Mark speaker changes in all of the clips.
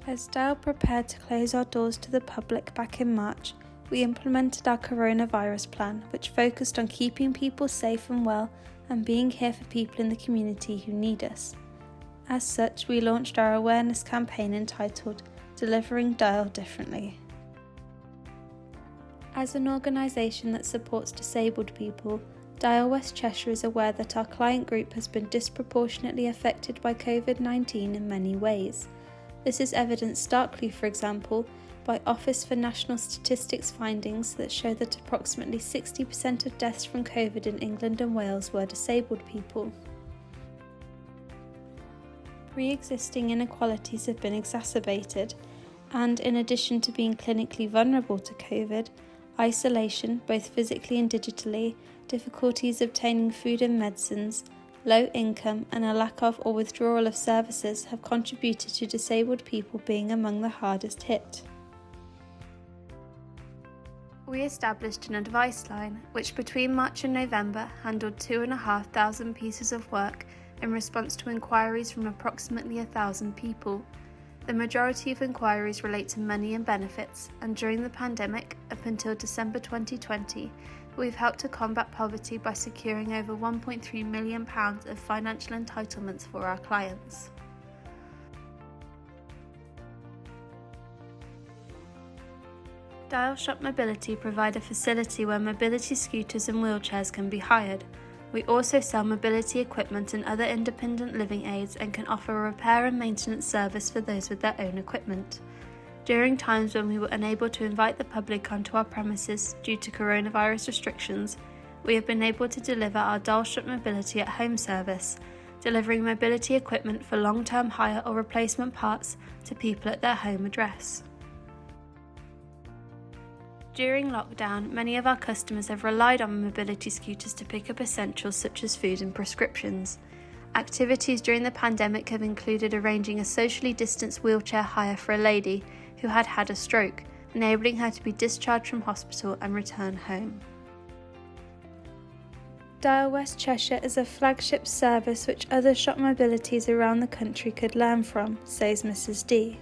Speaker 1: As Dial prepared to close our doors to the public back in March, we implemented our coronavirus plan, which focused on keeping people safe and well and being here for people in the community who need us. As such, we launched our awareness campaign entitled Delivering Dial Differently. As an organisation that supports disabled people, Dial West Cheshire is aware that our client group has been disproportionately affected by COVID-19 in many ways. This is evidenced starkly, for example, by Office for National Statistics findings that show that approximately 60% of deaths from COVID in England and Wales were disabled people. Pre-existing inequalities have been exacerbated, and in addition to being clinically vulnerable to COVID, isolation, both physically and digitally, difficulties obtaining food and medicines, low income and a lack of or withdrawal of services have contributed to disabled people being among the hardest hit. We established an advice line, which between March and November handled 2,500 pieces of work in response to inquiries from approximately 1,000 people. The majority of inquiries relate to money and benefits, and during the pandemic, up until December 2020, we've helped to combat poverty by securing over £1.3 million of financial entitlements for our clients. Dial Shop Mobility provide a facility where mobility scooters and wheelchairs can be hired. We also sell mobility equipment and other independent living aids and can offer a repair and maintenance service for those with their own equipment. During times when we were unable to invite the public onto our premises due to coronavirus restrictions, we have been able to deliver our Dial Shop Mobility at Home service, delivering mobility equipment for long-term hire or replacement parts to people at their home address. During lockdown, many of our customers have relied on mobility scooters to pick up essentials such as food and prescriptions. Activities during the pandemic have included arranging a socially distanced wheelchair hire for a lady who had had a stroke, enabling her to be discharged from hospital and return home. Dial West Cheshire is a flagship service which other shop mobilities around the country could learn from, says Mrs. D.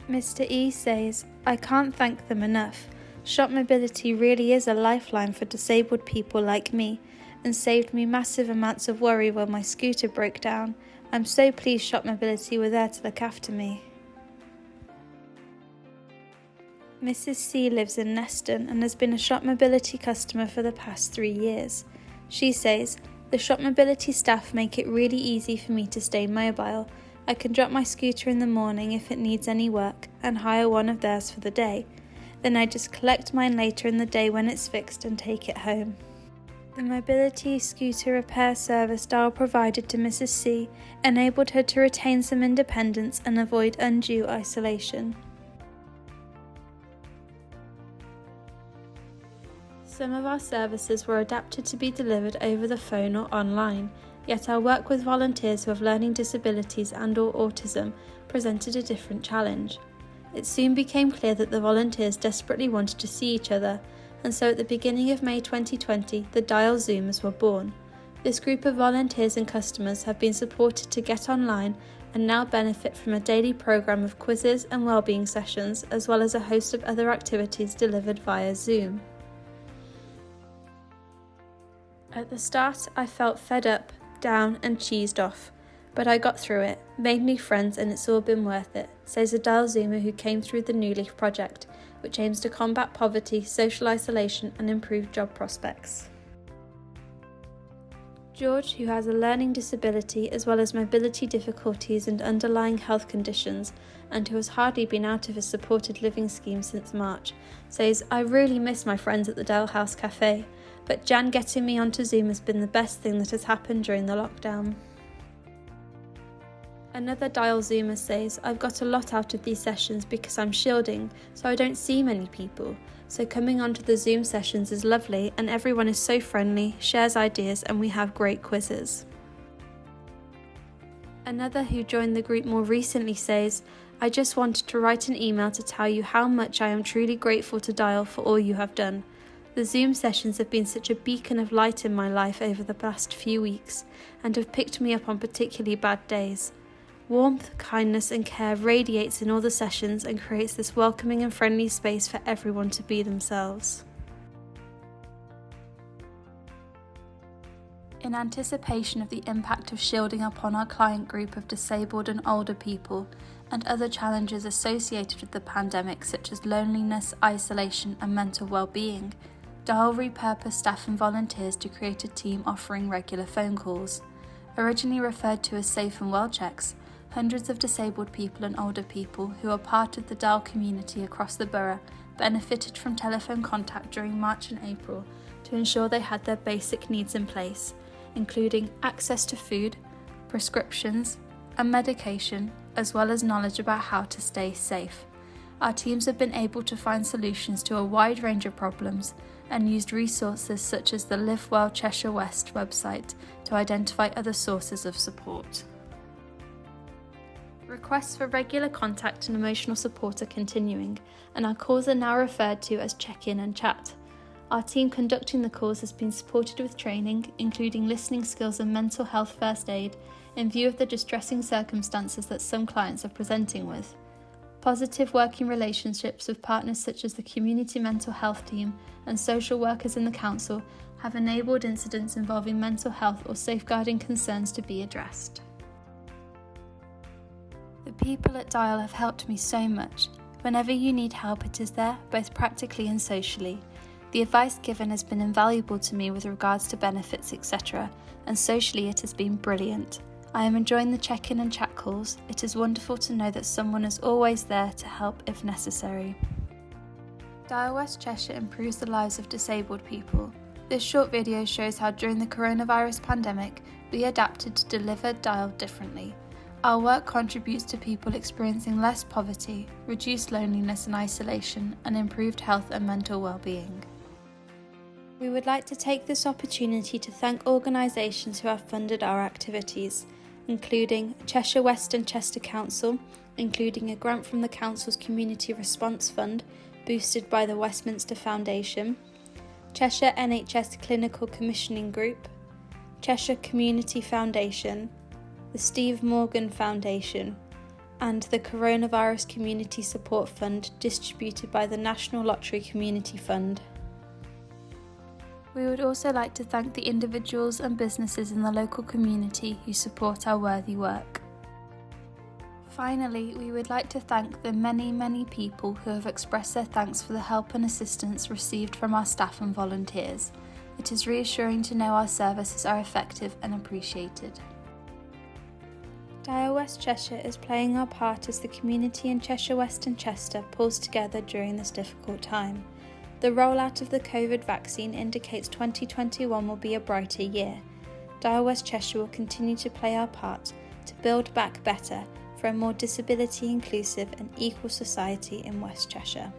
Speaker 1: Mr. E says, I can't thank them enough. Shop Mobility really is a lifeline for disabled people like me and saved me massive amounts of worry when my scooter broke down. I'm so pleased Shop Mobility were there to look after me. Mrs. C lives in Neston and has been a Shop Mobility customer for the past 3 years. She says, the Shop Mobility staff make it really easy for me to stay mobile. I can drop my scooter in the morning if it needs any work and hire one of theirs for the day. Then I just collect mine later in the day when it's fixed and take it home. The mobility scooter repair service Dial provided to Mrs. C enabled her to retain some independence and avoid undue isolation. Some of our services were adapted to be delivered over the phone or online. Yet our work with volunteers who have learning disabilities and/or autism presented a different challenge. It soon became clear that the volunteers desperately wanted to see each other, and so at the beginning of May 2020, the Dial Zoomers were born. This group of volunteers and customers have been supported to get online and now benefit from a daily programme of quizzes and wellbeing sessions, as well as a host of other activities delivered via Zoom. At the start, I felt fed up, down and cheesed off, but I got through it, made new friends, and it's all been worth it, says a Dial Zoomer who came through the New Leaf project, which aims to combat poverty, social isolation and improve job prospects. George, who has a learning disability as well as mobility difficulties and underlying health conditions, and who has hardly been out of his supported living scheme since March, says, I really miss my friends at the Dial House Cafe, but Jan getting me onto Zoom has been the best thing that has happened during the lockdown. Another Dial Zoomer says, I've got a lot out of these sessions because I'm shielding, so I don't see many people. So coming onto the Zoom sessions is lovely and everyone is so friendly, shares ideas, and we have great quizzes. Another who joined the group more recently says, I just wanted to write an email to tell you how much I am truly grateful to Dial for all you have done. The Zoom sessions have been such a beacon of light in my life over the past few weeks and have picked me up on particularly bad days. Warmth, kindness and care radiates in all the sessions and creates this welcoming and friendly space for everyone to be themselves. In anticipation of the impact of shielding upon our client group of disabled and older people and other challenges associated with the pandemic such as loneliness, isolation and mental well-being, Dial repurposed staff and volunteers to create a team offering regular phone calls. Originally referred to as Safe and Well checks, hundreds of disabled people and older people who are part of the Dial community across the borough benefited from telephone contact during March and April to ensure they had their basic needs in place, including access to food, prescriptions, and medication, as well as knowledge about how to stay safe. Our teams have been able to find solutions to a wide range of problems and used resources such as the Live Well Cheshire West website to identify other sources of support. Requests for regular contact and emotional support are continuing, and our calls are now referred to as check-in and chat. Our team conducting the calls has been supported with training, including listening skills and mental health first aid, in view of the distressing circumstances that some clients are presenting with. Positive working relationships with partners such as the community mental health team and social workers in the council have enabled incidents involving mental health or safeguarding concerns to be addressed. The people at Dial have helped me so much. Whenever you need help, it is there, both practically and socially. The advice given has been invaluable to me with regards to benefits, etc., and socially it has been brilliant. I am enjoying the check-in and chat calls. It is wonderful to know that someone is always there to help if necessary. Dial West Cheshire improves the lives of disabled people. This short video shows how during the coronavirus pandemic, we adapted to deliver Dial differently. Our work contributes to people experiencing less poverty, reduced loneliness and isolation, and improved health and mental well-being. We would like to take this opportunity to thank organisations who have funded our activities, including Cheshire West and Chester Council, including a grant from the Council's Community Response Fund, boosted by the Westminster Foundation, Cheshire NHS Clinical Commissioning Group, Cheshire Community Foundation, the Steve Morgan Foundation, and the Coronavirus Community Support Fund distributed by the National Lottery Community Fund. We would also like to thank the individuals and businesses in the local community who support our worthy work. Finally, we would like to thank the many people who have expressed their thanks for the help and assistance received from our staff and volunteers. It is reassuring to know our services are effective and appreciated. Dial West Cheshire is playing our part as the community in Cheshire West and Chester pulls together during this difficult time. The rollout of the COVID vaccine indicates 2021 will be a brighter year. Dial West Cheshire will continue to play our part to build back better for a more disability inclusive and equal society in West Cheshire.